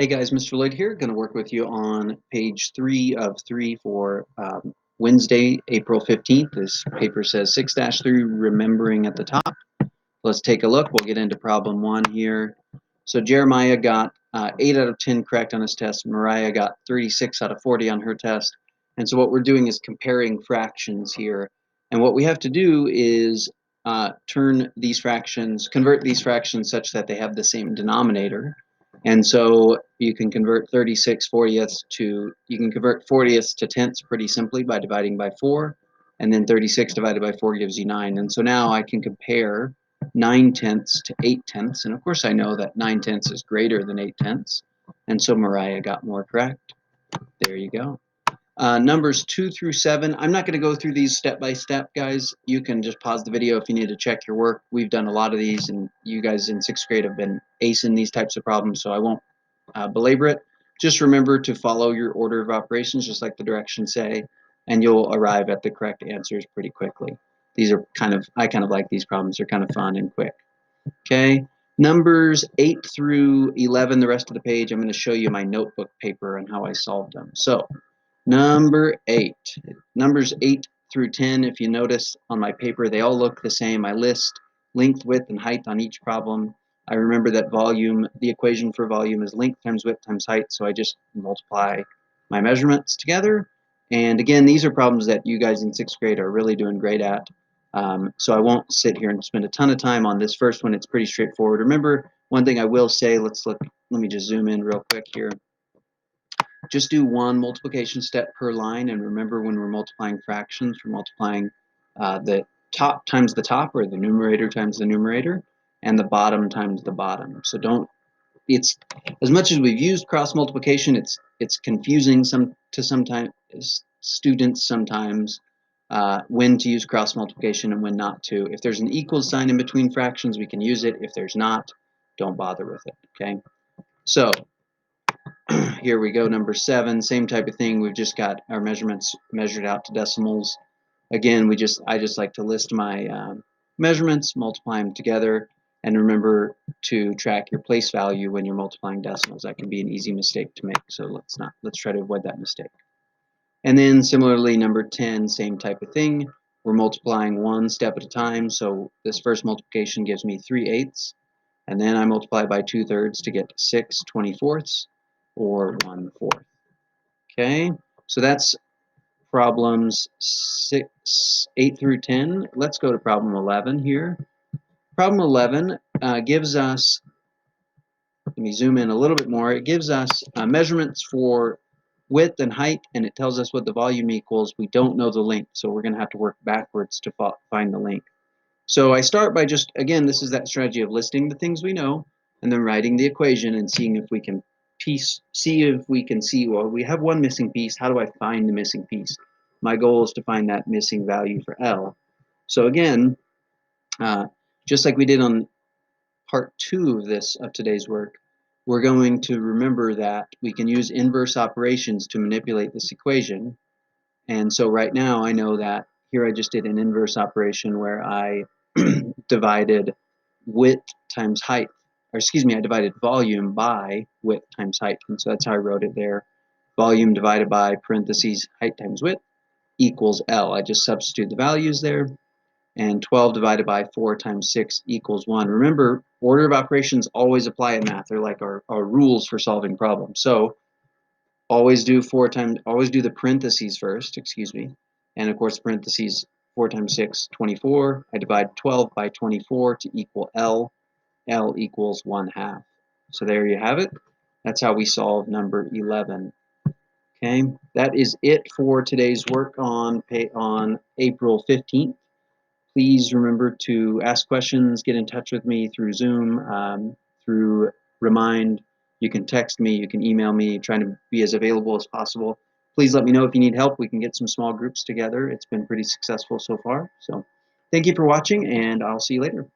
Hey guys, Mr. Lloyd here. Going to work with you on page 3 of 3 for Wednesday, April 15th. This paper says 6-3, remembering at the top. Let's take a look. We'll get into problem 1 here. So Jeremiah got 8 out of 10 correct on his test. Mariah got 36 out of 40 on her test. And so what we're doing is comparing fractions here. And what we have to do is convert these fractions such that they have the same denominator. And so you can convert 36 40ths to, you can convert 40ths to tenths pretty simply by dividing by 4. And then 36 divided by 4 gives you 9. And so now I can compare 9/10 to 8/10. And of course I know that 9/10 is greater than 8/10. And so Mariah got more correct. There you go. Numbers 2 through 7. I'm not going to go through these step by step, guys. You can just pause the video if you need to check your work. We've done a lot of these, and you guys in 6th grade have been acing these types of problems, so I won't belabor it. Just remember to follow your order of operations, just like the directions say, and you'll arrive at the correct answers pretty quickly. These are I kind of like these problems. They're kind of fun and quick. Okay. Numbers 8 through 11, the rest of the page, I'm going to show you my notebook paper and how I solved them. So, number 8. Numbers 8 through 10, if you notice on my paper, they all look the same. I list length, width, and height on each problem. I remember that the equation for volume is length times width times height, so I just multiply my measurements together. And again, these are problems that you guys in 6th grade are really doing great at. So I won't sit here and spend a ton of time on this first one. It's pretty straightforward. Remember, one thing I will say, let me just zoom in real quick here. Just do one multiplication step per line, and remember when we're multiplying fractions, we're multiplying the top times the top, or the numerator times the numerator, and the bottom times the bottom. So it's, as much as we've used cross multiplication, it's confusing sometimes students sometimes when to use cross multiplication and when not to. If there's an equals sign in between fractions, we can use it. If there's not, don't bother with it. Okay, so here we go, number 7, same type of thing. We've just got our measurements measured out to decimals. Again, I just like to list my measurements, multiply them together, and remember to track your place value when you're multiplying decimals. That can be an easy mistake to make, so let's try to avoid that mistake. And then similarly, number 10, same type of thing. We're multiplying one step at a time, so this first multiplication gives me 3/8, and then I multiply by 2/3 to get 6/24, or 1/4. Okay, so that's problems 8 through 10. Let's go to problem 11 here. Problem 11 gives us, let me zoom in a little bit more, it gives us measurements for width and height, and it tells us what the volume equals. We don't know the length, so we're going to have to work backwards to find the length. So I start by just, again, this is that strategy of listing the things we know, and then writing the equation and seeing if we can see, well, we have one missing piece. How do I find the missing piece? My goal is to find that missing value for L. So again, just like we did on part 2 of today's work, we're going to remember that we can use inverse operations to manipulate this equation. And so right now I know that here I just did an inverse operation where I divided width times height, or excuse me, I divided volume by width times height, and so that's how I wrote it there. Volume divided by parentheses height times width equals L. I just substitute the values there, and 12 divided by 4 times 6 equals 1. Remember, order of operations always apply in math. They're like our rules for solving problems. So always do the parentheses first, excuse me, and of course parentheses 4 times 6, 24. I divide 12 by 24 to equal L. L equals 1/2. So there you have it. That's how we solve number 11. Okay, that is it for today's work on April 15th. Please remember to ask questions, get in touch with me through Zoom, through Remind. You can text me, you can email me, trying to be as available as possible. Please let me know if you need help. We can get some small groups together. It's been pretty successful so far. So thank you for watching, and I'll see you later.